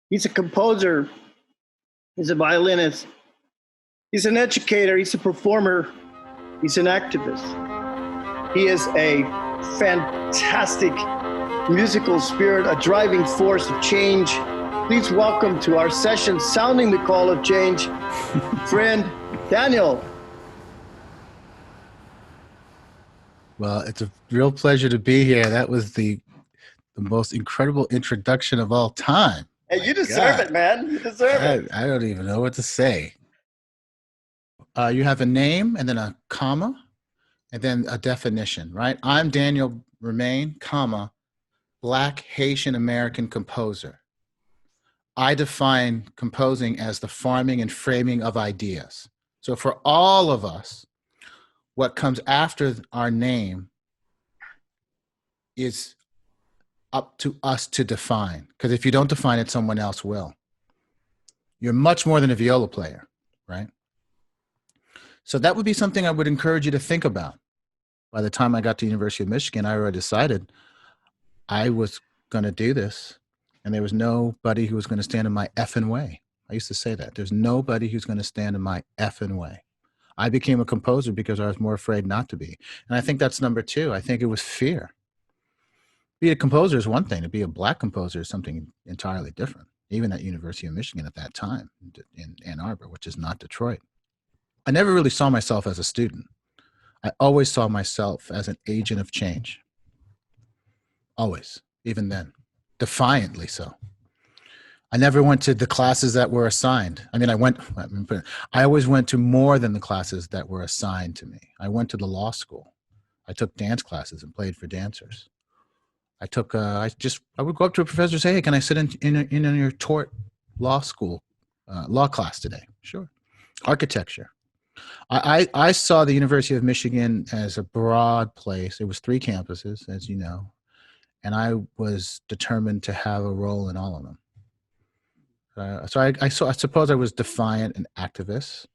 He's a composer. He's a violinist. He's an educator. He's a performer. He's an activist. He is a fantastic musical spirit, a driving force of change. Please welcome to our session, Sounding the Call of Change, friend Daniel. Well, it's a real pleasure to be here. That was the most incredible introduction of all time. Hey, you deserve it, man. You deserve it. I don't even know what to say. You have a name and then a comma and then a definition, right? I'm Daniel Remain, comma, Black Haitian American composer. I define composing as the farming and framing of ideas. So for all of us, what comes after our name is up to us to define. Because if you don't define it, someone else will. You're much more than a viola player, right? So that would be something I would encourage you to think about. By the time I got to University of Michigan, I already decided I was going to do this. And there was nobody who was going to stand in my effing way. I used to say that. There's nobody who's going to stand in my effing way. I became a composer because I was more afraid not to be. And I think that's number two. I think it was fear. Be a composer is one thing. To be a Black composer is something entirely different, even at University of Michigan at that time in Ann Arbor, which is not Detroit. I never really saw myself as a student. I always saw myself as an agent of change. Always, even then, defiantly so. I never went to the classes that were assigned. I always went to more than the classes that were assigned to me. I went to the law school. I took dance classes and played for dancers. I would go up to a professor and say, hey, can I sit in your tort law school, law class today? Sure. Architecture. I saw the University of Michigan as a broad place. It was 3 campuses, as you know, and I was determined to have a role in all of them. I suppose I was defiant and activist.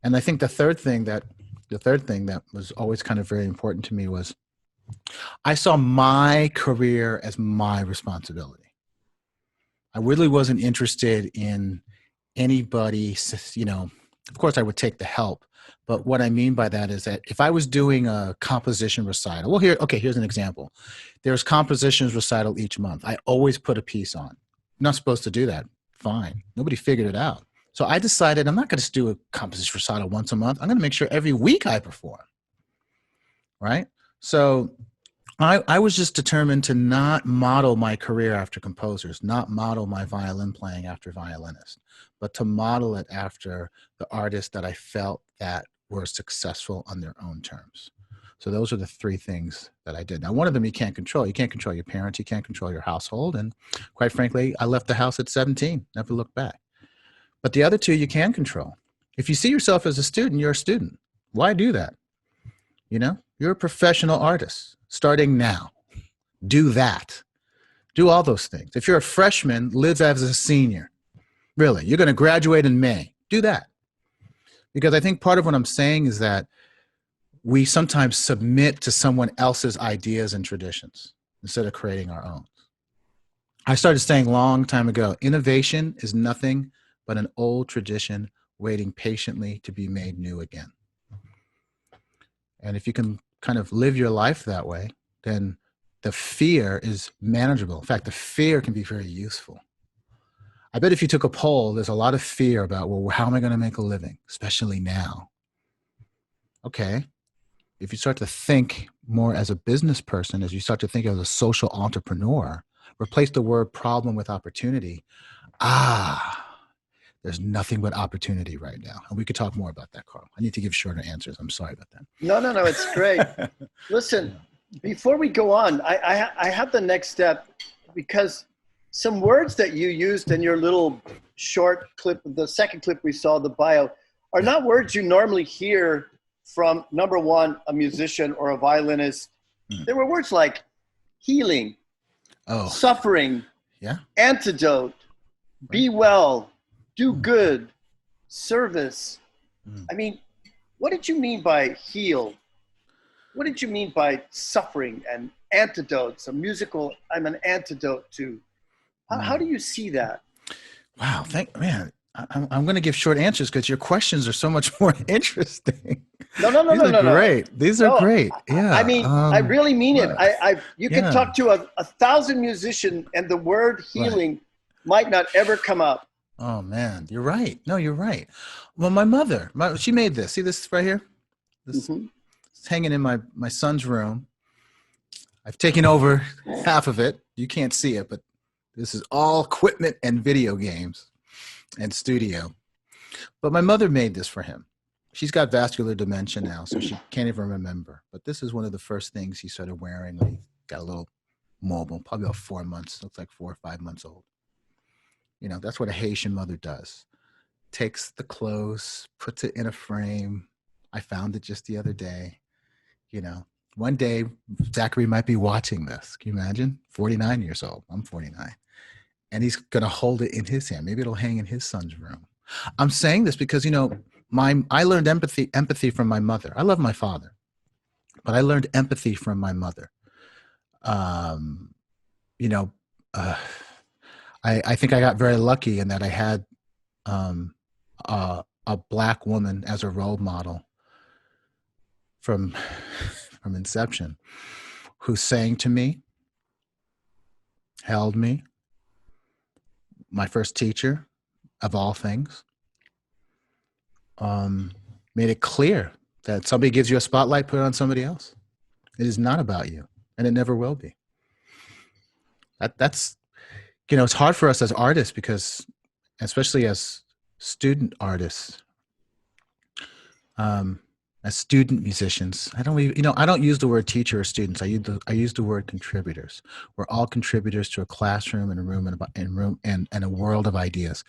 And I think the third thing that was always kind of very important to me was I saw my career as my responsibility. I really wasn't interested in anybody, of course I would take the help, but what I mean by that is that if I was doing a composition recital, here's an example. There's compositions recital each month. I always put a piece on. I'm not supposed to do that. Fine. Nobody figured it out. So I decided I'm not going to do a composition recital once a month. I'm going to make sure every week I perform. Right? So I was just determined to not model my career after composers, not model my violin playing after violinists, but to model it after the artists that I felt that were successful on their own terms. So those are the 3 things that I did. Now, one of them you can't control. You can't control your parents. You can't control your household. And quite frankly, I left the house at 17, never looked back. But the other 2 you can control. If you see yourself as a student, you're a student. Why do that? You're a professional artist starting now. Do that. Do all those things. If you're a freshman, live as a senior. Really, you're going to graduate in May. Do that. Because I think part of what I'm saying is that we sometimes submit to someone else's ideas and traditions instead of creating our own. I started saying a long time ago, innovation is nothing but an old tradition waiting patiently to be made new again. And if you can kind of live your life that way, then the fear is manageable. In fact, the fear can be very useful. I bet if you took a poll, there's a lot of fear about, well, how am I going to make a living, especially now? Okay. If you start to think more as a business person, as you start to think as a social entrepreneur, replace the word problem with opportunity. There's nothing but opportunity right now. And we could talk more about that, Carl. I need to give shorter answers. I'm sorry about that. No, it's great. Listen, before we go on, I have the next step, because some words that you used in your little short clip, the second clip we saw, the bio, are not words you normally hear from, number one, a musician or a violinist. There were words like healing, suffering, antidote, be well, do good, service. I mean, what did you mean by heal? What did you mean by suffering and antidotes? I'm an antidote to. How do you see that? Wow. Man. I'm going to give short answers because your questions are so much more interesting. No, no, no, These no, are no, no. great. These are No, great. I Yeah. mean, I really mean it. Well, You could yeah. talk to a thousand musicians, and the word Right. healing might not ever come up. Oh man, you're right. No, you're right. Well, my mother, she made this. See this right here? This Mm-hmm. it's hanging in my son's room. I've taken over half of it. You can't see it, but this is all equipment and video games and studio. But my mother made this for him. She's got vascular dementia now, so she can't even remember. But this is one of the first things he started wearing when he got a little mobile, probably about 4 months. Looks like 4 or 5 months old. You know, that's what a Haitian mother does. Takes the clothes, puts it in a frame. I found it just the other day. You know, one day Zachary might be watching this. Can you imagine? 49 years old. I'm 49. And he's going to hold it in his hand. Maybe it'll hang in his son's room. I'm saying this because, you know, I learned empathy from my mother. I love my father, but I learned empathy from my mother. You know, I think I got very lucky in that I had a Black woman as a role model from inception, who sang to me, held me, my first teacher of all things, made it clear that somebody gives you a spotlight, put it on somebody else. It is not about you, and it never will be. That's, you know, it's hard for us as artists because, especially as student artists, as student musicians, I don't use the word teacher or students. I use the word contributors. We're all contributors to a classroom and a room and a world of ideas.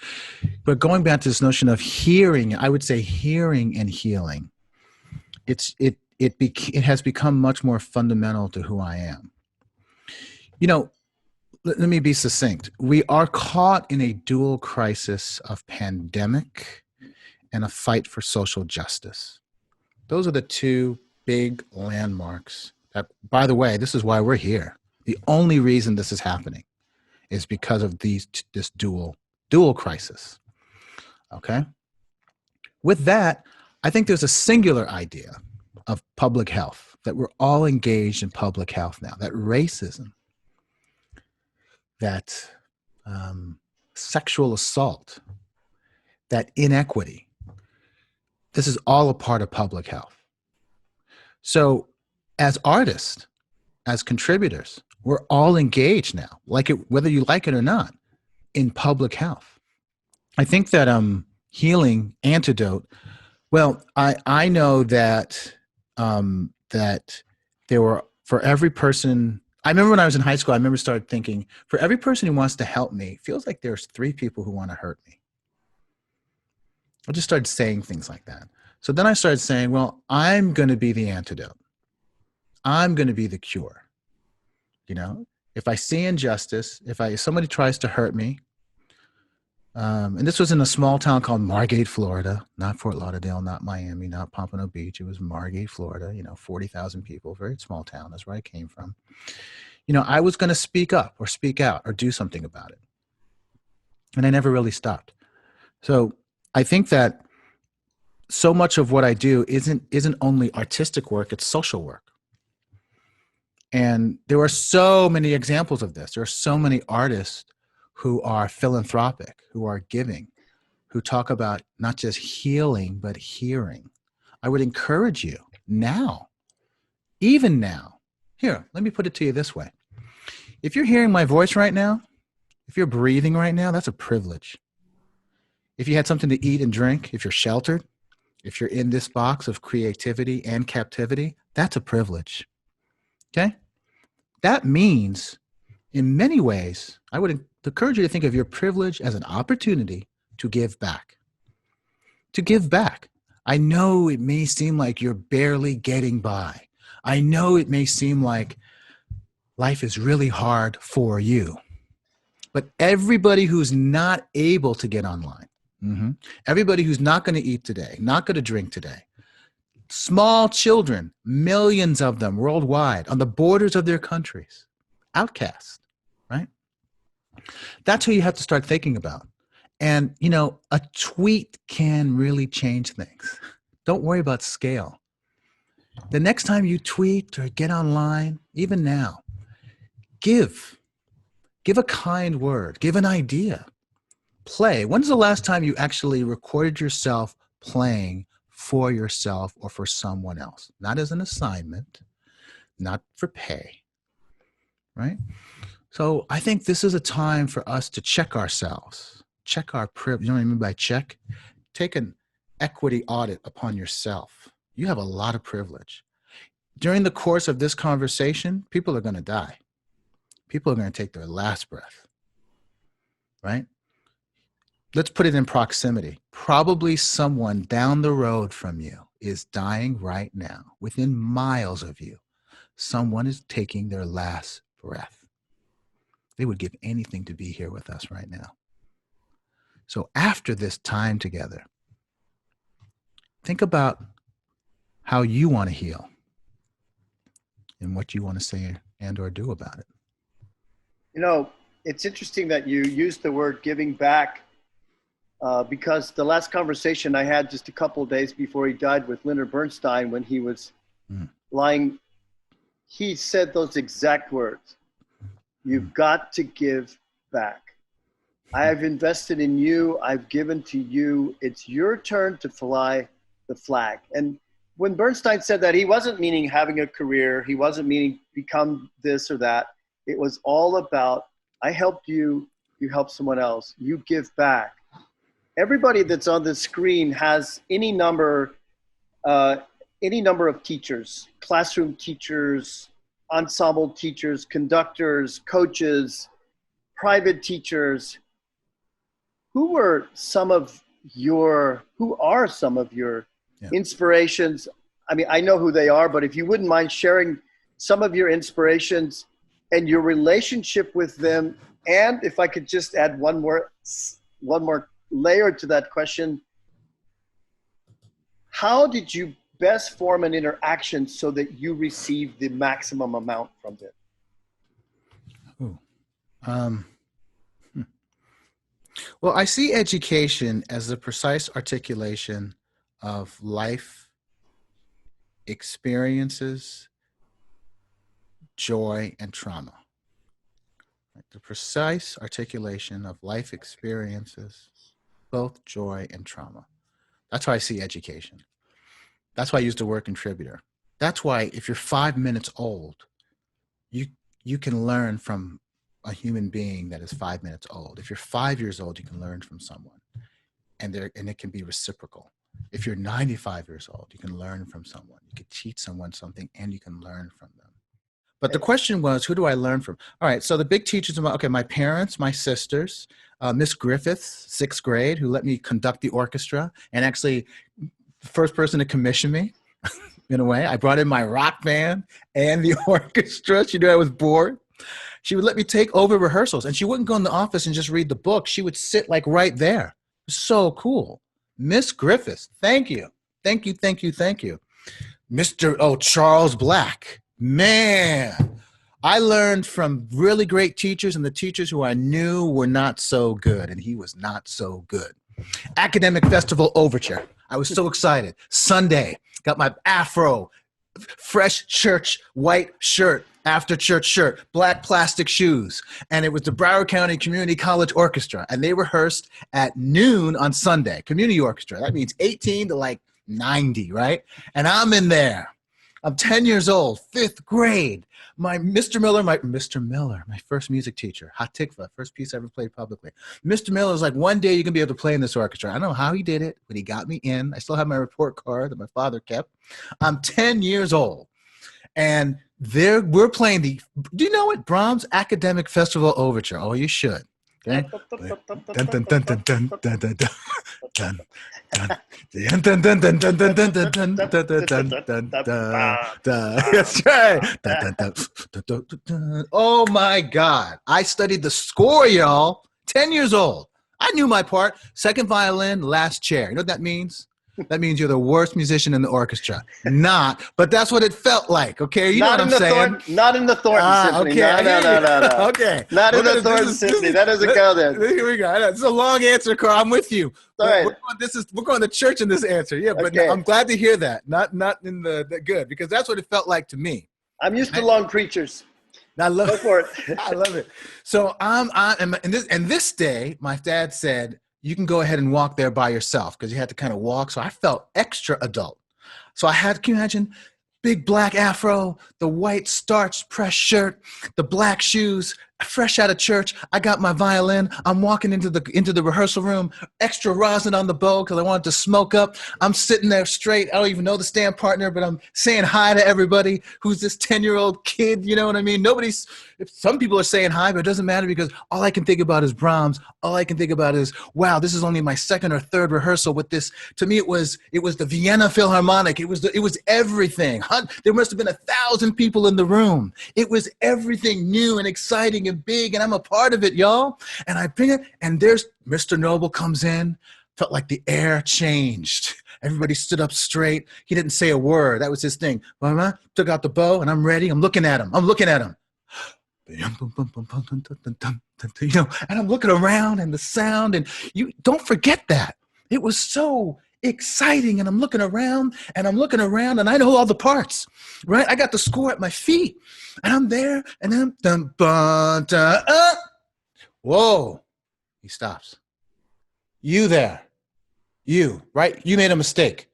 But going back to this notion of hearing, I would say hearing and healing, it has become much more fundamental to who I am. You know, let me be succinct. We are caught in a dual crisis of pandemic and a fight for social justice. Those are the two big landmarks that, by the way, this is why we're here. The only reason this is happening is because of this dual crisis. Okay? With that, I think there's a singular idea of public health, that we're all engaged in public health now, that racism, that sexual assault, that inequity, this is all a part of public health. So as artists, as contributors, we're all engaged now, whether you like it or not, in public health. I think that healing antidote, well, I know that that there were, for every person, I remember when I was in high school, I started thinking, for every person who wants to help me, it feels like there's 3 people who want to hurt me. I just started saying things like that. So then I started saying, well, I'm going to be the antidote. I'm going to be the cure. You know, if I see injustice, if somebody tries to hurt me, and this was in a small town called Margate, Florida, not Fort Lauderdale, not Miami, not Pompano Beach. It was Margate, Florida, 40,000 people, very small town. That's where I came from. You know, I was going to speak up or speak out or do something about it. And I never really stopped. So I think that so much of what I do isn't only artistic work, it's social work. And there are so many examples of this. There are so many artists who are philanthropic, who are giving, who talk about not just healing, but hearing. I would encourage you now, even now. Here, let me put it to you this way. If you're hearing my voice right now, if you're breathing right now, that's a privilege. If you had something to eat and drink, if you're sheltered, if you're in this box of creativity and captivity, that's a privilege. Okay? That means, in many ways, I would encourage you to think of your privilege as an opportunity to give back. To give back. I know it may seem like you're barely getting by. I know it may seem like life is really hard for you. But everybody who's not able to get online, everybody who's not going to eat today, not going to drink today, small children, millions of them worldwide, on the borders of their countries, outcast, right? That's who you have to start thinking about. And, a tweet can really change things. Don't worry about scale. The next time you tweet or get online, even now, give a kind word, give an idea, play. When's the last time you actually recorded yourself playing for yourself or for someone else? Not as an assignment, not for pay, right? So I think this is a time for us to check ourselves, check our privilege. You know what I mean by check? Take an equity audit upon yourself. You have a lot of privilege. During the course of this conversation, people are going to die. People are going to take their last breath, right? Let's put it in proximity. Probably someone down the road from you is dying right now, within miles of you. Someone is taking their last breath. They would give anything to be here with us right now. So after this time together, think about how you want to heal and what you want to say and or do about it. It's interesting that you used the word giving back because the last conversation I had just a couple of days before he died with Leonard Bernstein, when he was lying, he said those exact words. You've got to give back. I have invested in you. I've given to you. It's your turn to fly the flag. And when Bernstein said that, he wasn't meaning having a career. He wasn't meaning become this or that. It was all about, I helped you, you help someone else, you give back. Everybody that's on the screen has any number of teachers, classroom teachers, ensemble teachers, conductors, coaches, private teachers. Who are some of your inspirations? I mean, I know who they are, but if you wouldn't mind sharing some of your inspirations and your relationship with them. And if I could just add one more layer to that question, how did you best form an interaction so that you receive the maximum amount from them? Well, I see education as the precise articulation of life experiences, joy, and trauma. The precise articulation of life experiences, both joy and trauma. That's how I see education. That's why I use the word contributor. That's why if you're 5 minutes old, you can learn from a human being that is 5 minutes old. If you're 5 years old, you can learn from someone, and it can be reciprocal. If you're 95 years old, you can learn from someone. You can teach someone something, and you can learn from them. But the question was, who do I learn from? All right, so the big teachers, my parents, my sisters, Miss Griffiths, 6th grade, who let me conduct the orchestra, and actually the first person to commission me, in a way. I brought in my rock band and the orchestra. She knew I was bored. She would let me take over rehearsals, and she wouldn't go in the office and just read the book. She would sit like right there. It was so cool. Miss Griffiths, thank you. Thank you, thank you, thank you. Charles Black. Man, I learned from really great teachers and the teachers who I knew were not so good, and he was not so good. Academic Festival Overture. I was so excited. Sunday, got my afro, fresh church white shirt, after church shirt, black plastic shoes. And it was the Broward County Community College Orchestra. And they rehearsed at noon on Sunday, community orchestra. That means 18 to like 90, right? And I'm in there. I'm 10 years old, 5th grade. Mr. Miller, my first music teacher, Hatikva, first piece I ever played publicly. Mr. Miller was like, one day you're going to be able to play in this orchestra. I don't know how he did it, but he got me in. I still have my report card that my father kept. I'm 10 years old. And we're playing do you know it? Brahms Academic Festival Overture. Oh, you should. Okay. Dun, dun, dun, dun, dun, dun, dun, dun, dun, dun, dun, dun, dun, dun, dun, dun, dun, dun, dun, dun. That's right. Oh my God. I studied the score, y'all. 10 years old. I knew my part. Second violin, last chair. You know what that means? that means you're the worst musician in the orchestra. Not, but that's what it felt like. Okay, you know what I'm saying? Not in the Thornton Symphony. Okay, No. Okay, Not in the Thornton Symphony. That doesn't go there. Here we go. It's a long answer, Carl. I'm with you. All right. We're going to church in this answer. Yeah, but Okay. I'm glad to hear that. Not in the good, because that's what it felt like to me. I'm used to long preachers. I love Go for it. I love it. So and this day, my dad said, you can go ahead and walk there by yourself, because you had to kind of walk. So I felt extra adult. So can you imagine, big black afro, the white starched press shirt, the black shoes, fresh out of church. I got my violin. I'm walking into the rehearsal room, extra rosin on the bow because I wanted to smoke up. I'm sitting there straight. I don't even know the stand partner, but I'm saying hi to everybody. Who's this 10-year-old kid? You know what I mean? Some people are saying hi, but it doesn't matter, because all I can think about is Brahms. All I can think about is, wow, this is only my second or third rehearsal with this. To me, it was the Vienna Philharmonic. It was everything. There must have been 1,000 people in the room. It was everything new and exciting and big, and I'm a part of it, y'all. And I bring it, and there's Mr. Noble comes in. Felt like the air changed. Everybody stood up straight. He didn't say a word. That was his thing. Took out the bow, and I'm ready. I'm looking at him. You know, and I'm looking around, and the sound, and you don't forget that. It was so exciting, and I'm looking around, and I know all the parts, right? I got the score at my feet, and I'm there, and then whoa, he stops. You there, you, right? You made a mistake.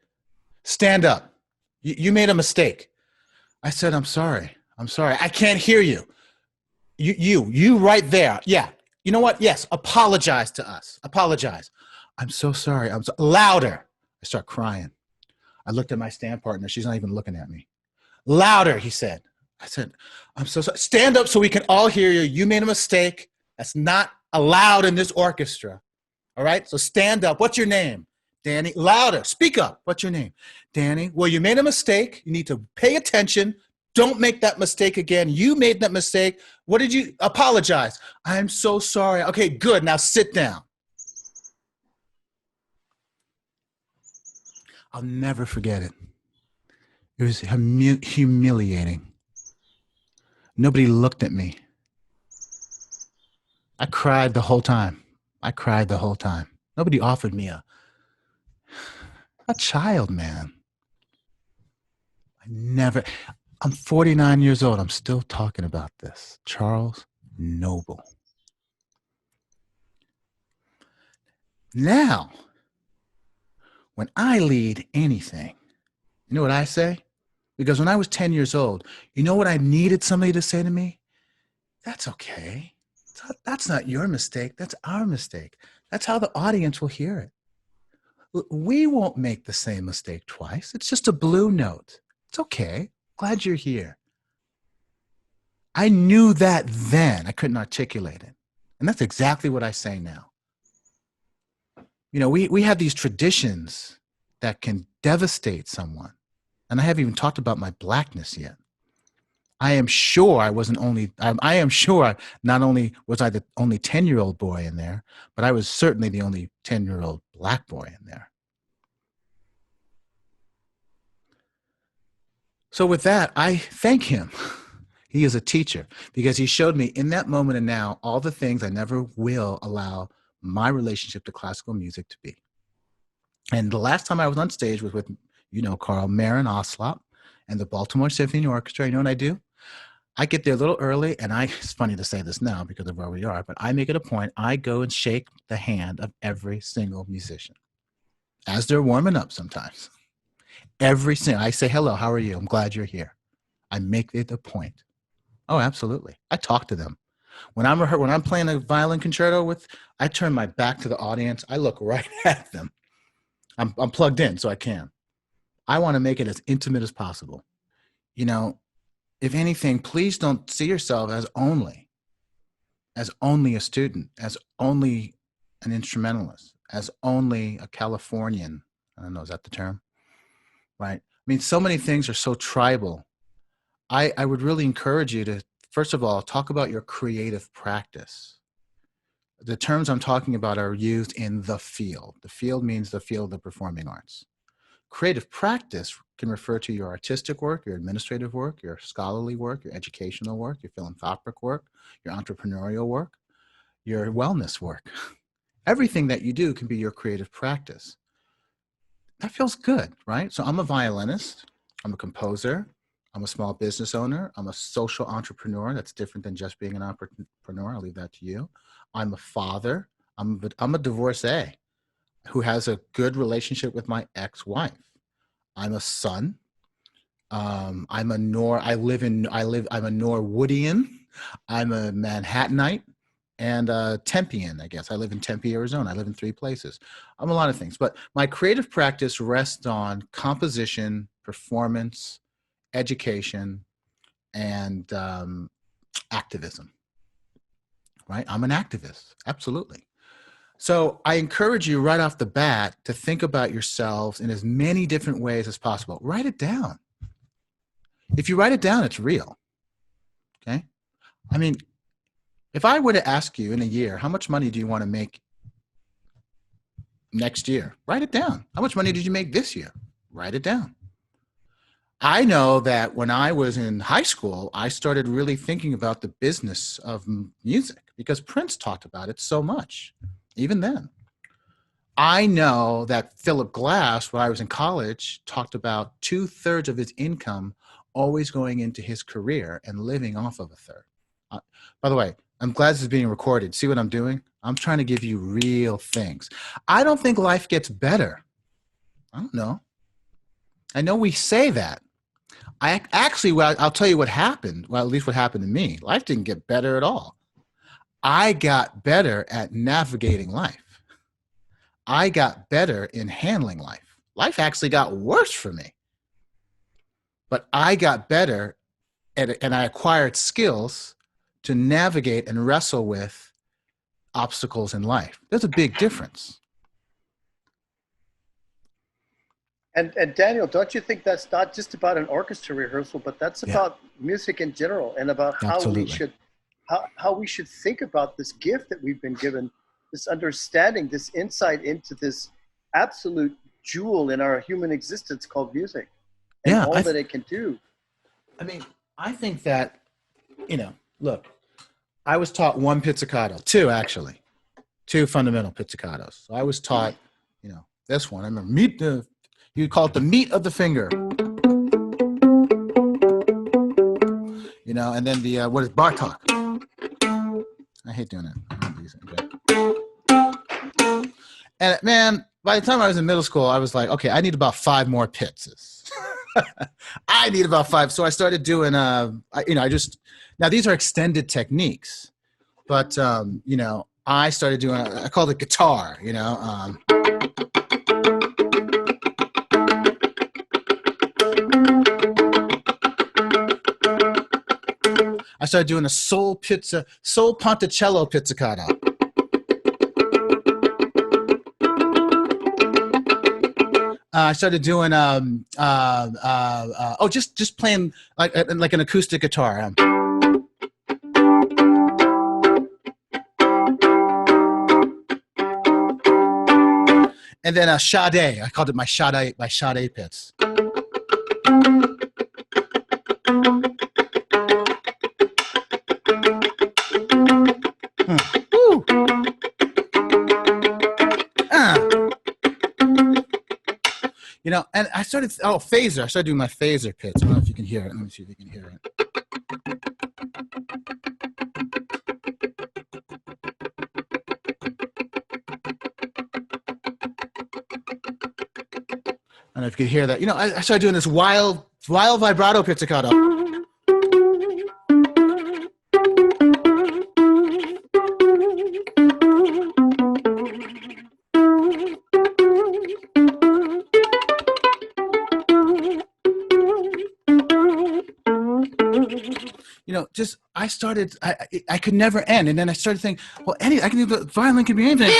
Stand up. You made a mistake. I said, I'm sorry. I can't hear you. You right there. Yeah. You know what? Yes. Apologize to us. Apologize. I'm so sorry. Louder. I start crying. I looked at my stand partner. She's not even looking at me. Louder, he said. I said, I'm so sorry. Stand up so we can all hear you. You made a mistake. That's not allowed in this orchestra. All right? So stand up. What's your name? Danny. Louder. Speak up. What's your name? Danny. Well, you made a mistake. You need to pay attention. Don't make that mistake again. You made that mistake. What did you apologize? I'm so sorry. Okay, good. Now sit down. I'll never forget it. It was humiliating. Nobody looked at me. I cried the whole time. Nobody offered me a child, man. I'm 49 years old. I'm still talking about this. Charles Noble. Now, when I lead anything, you know what I say? Because when I was 10 years old, you know what I needed somebody to say to me? That's okay. That's not your mistake. That's our mistake. That's how the audience will hear it. We won't make the same mistake twice. It's just a blue note. It's okay. Glad you're here. I knew that then. I couldn't articulate it. And that's exactly what I say now. You know, we have these traditions that can devastate someone. And I haven't even talked about my blackness yet. I am sure I am sure not only was I the only 10-year-old boy in there, but I was certainly the only 10-year-old black boy in there. So with that, I thank him. He is a teacher, because he showed me in that moment and now all the things I never will allow my relationship to classical music to be. And the last time I was on stage was with, you know, Carl Marin Oslop and the Baltimore Symphony Orchestra. You know what I do? I get there a little early, and it's funny to say this now because of where we are, but I make it a point. I go and shake the hand of every single musician as they're warming up sometimes. I say, hello, how are you? I'm glad you're here. I make it a point. Oh, absolutely. I talk to them. When I'm playing a violin concerto I turn my back to the audience. I look right at them. I'm plugged in, so I can. I want to make it as intimate as possible. You know, if anything, please don't see yourself as only a student, as only an instrumentalist, as only a Californian. I don't know, is that the term? Right? I mean, so many things are so tribal. I would really encourage you to, first of all, talk about your creative practice. The terms I'm talking about are used in the field. The field means the field of the performing arts. Creative practice can refer to your artistic work, your administrative work, your scholarly work, your educational work, your philanthropic work, your entrepreneurial work, your wellness work. Everything that you do can be your creative practice. That feels good, right? So I'm a violinist, I'm a composer, I'm a small business owner, I'm a social entrepreneur. That's different than just being an entrepreneur. I'll leave that to you. I'm a father. I'm a divorcee who has a good relationship with my ex-wife. I'm a son. I'm a Norwoodian. I'm a Manhattanite and a Tempean, I guess. I live in Tempe, Arizona. I live in 3 places. I'm a lot of things, but my creative practice rests on composition, performance, education, and activism, right? I'm an activist, absolutely. So I encourage you right off the bat to think about yourselves in as many different ways as possible. Write it down. If you write it down, it's real, okay? I mean, if I were to ask you in a year, how much money do you want to make next year? Write it down. How much money did you make this year? Write it down. I know that when I was in high school, I started really thinking about the business of music because Prince talked about it so much, even then. I know that Philip Glass, when I was in college, talked about 2/3 of his income always going into his career and living off of 1/3. By the way, I'm glad this is being recorded. See what I'm doing? I'm trying to give you real things. I don't think life gets better. I don't know. I know we say that. I'll tell you what happened. Well, at least what happened to me. Life didn't get better at all. I got better at navigating life. I got better in handling life. Life actually got worse for me. But I got better at it, and I acquired skills to navigate and wrestle with obstacles in life. There's a big difference. And Daniel, don't you think that's not just about an orchestra rehearsal, but that's about music in general and about how we should think about this gift that we've been given, this understanding, this insight into this absolute jewel in our human existence called music and all that it can do. I mean, I think that, look, I was taught 1 pizzicato, 2 actually, 2 fundamental pizzicatos. So I was taught, this one. I remember you call it the meat of the finger. And then what is Bartok? I hate doing it. And man, by the time I was in middle school, I was like, okay, I need about 5 more pizzas. I need about 5. So I started doing, now these are extended techniques, but, I started doing, I called it guitar, I started doing a soul ponticello pizzicato. I started doing just playing like an acoustic guitar. And then Sade. I called it my Sade pits. And I started, phaser. I started doing my phaser pits. I don't know if you can hear it. Let me see if you can hear it. I don't know if you can hear that. I started doing this wild vibrato pizzicato. I could never end. And then I started thinking, well, I can do the violin can be anything.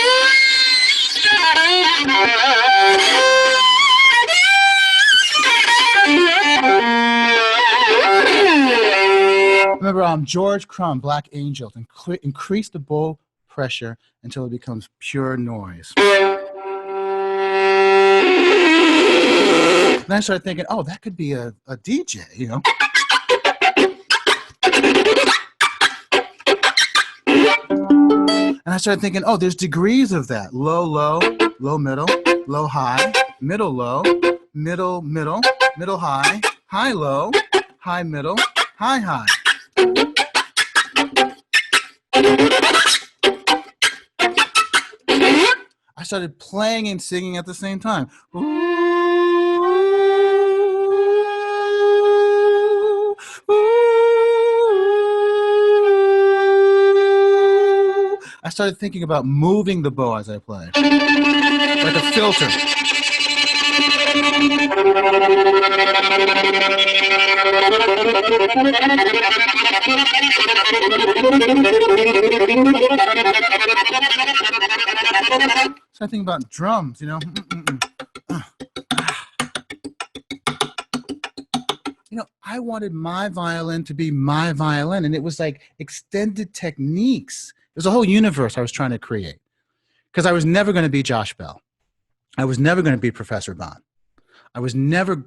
Remember, George Crumb, Black Angels, increase the bow pressure until it becomes pure noise. And I started thinking, oh, that could be a DJ, you know. And I started thinking, oh, there's degrees of that. Low, low, low, middle, low, high, middle, low, middle, middle, middle, high, high, low, high, middle, high, high. I started playing and singing at the same time. I started thinking about moving the bow as I played, like a filter. So I think about drums, you know. You know, I wanted my violin to be my violin, and it was like extended techniques. There's a whole universe I was trying to create, because I was never going to be Josh Bell. I was never going to be Professor Bond.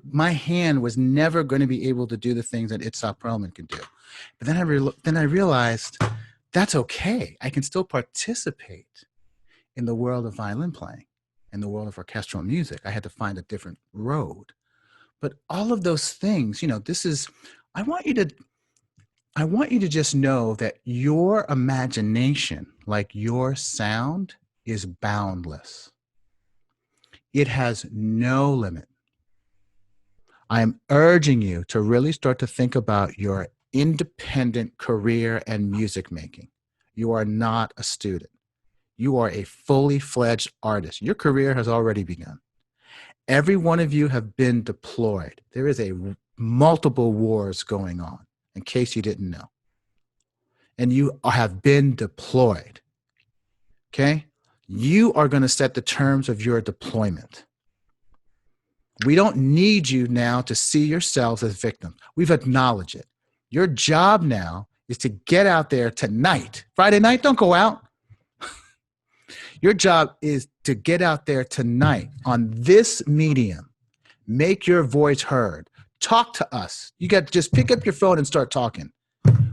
My hand was never going to be able to do the things that Itzhak Perlman could do. But then I realized that's okay. I can still participate in the world of violin playing, in the world of orchestral music. I had to find a different road. But all of those things, you know, I want you to just know that your imagination, like your sound, is boundless. It has no limit. I am urging you to really start to think about your independent career and music making. You are not a student. You are a fully fledged artist. Your career has already begun. Every one of you have been deployed. There is multiple wars going on, in case you didn't know. And you have been deployed. Okay? You are going to set the terms of your deployment. We don't need you now to see yourselves as victims. We've acknowledged it. Your job now is to get out there tonight. Friday night, don't go out. Your job is to get out there tonight on this medium. Make your voice heard. Talk to us. You got to just pick up your phone and start talking.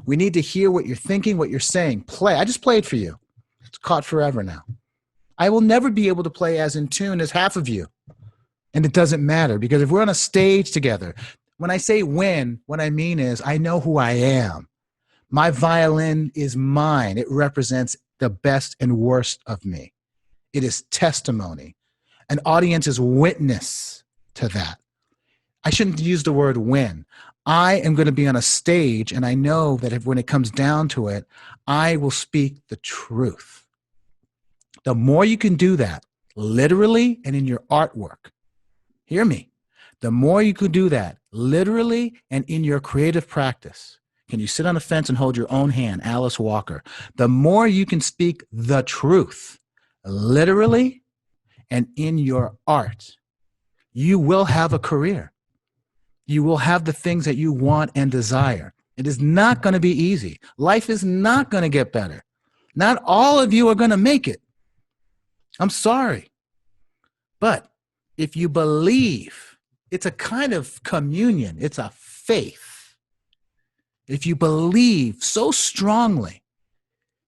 We need to hear what you're thinking, what you're saying. Play. I just played for you. It's caught forever now. I will never be able to play as in tune as half of you. And it doesn't matter, because if we're on a stage together, when I say win, what I mean is I know who I am. My violin is mine. It represents the best and worst of me. It is testimony. An audience is witness to that. I shouldn't use the word win. I am going to be on a stage, and I know that when it comes down to it, I will speak the truth. The more you can do that, literally and in your artwork, hear me, the more you can do that, literally and in your creative practice. Can you sit on a fence and hold your own hand, Alice Walker? The more you can speak the truth, literally and in your art, you will have a career. You will have the things that you want and desire. It is not going to be easy. Life is not going to get better. Not all of you are going to make it. I'm sorry. But if you believe, it's a kind of communion. It's a faith. If you believe so strongly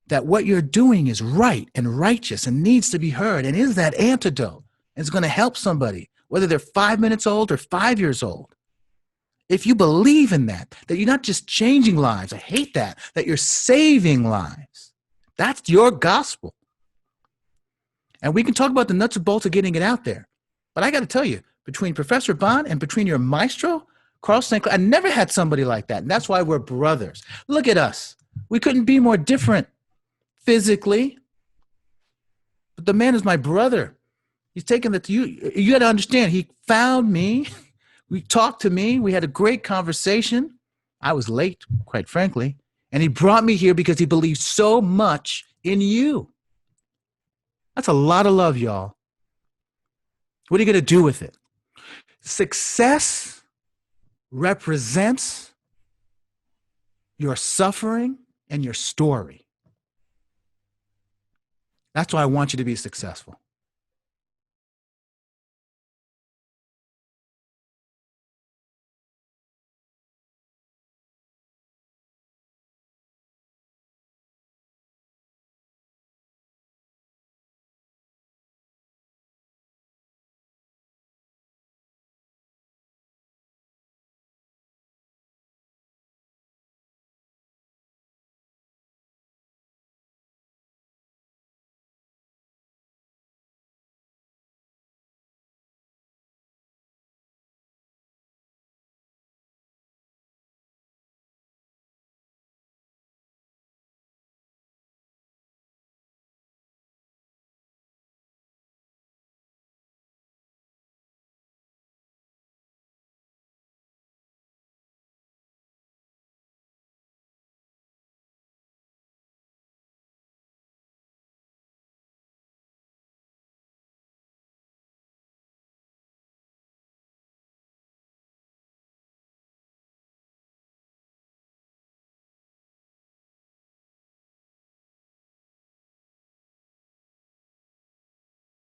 that what you're doing is right and righteous and needs to be heard and is that antidote and is going to help somebody, whether they're 5 minutes old or 5 years old. If you believe in that you're not just changing lives, I hate that you're saving lives. That's your gospel. And we can talk about the nuts and bolts of getting it out there. But I got to tell you, between Professor Bond and between your maestro, Carl St. Clair, I never had somebody like that. And that's why we're brothers. Look at us. We couldn't be more different physically. But the man is my brother. He's taken the, you got to understand, he found me. We talked to me. We had a great conversation. I was late, quite frankly. And he brought me here because he believed so much in you. That's a lot of love, y'all. What are you going to do with it? Success represents your suffering and your story. That's why I want you to be successful.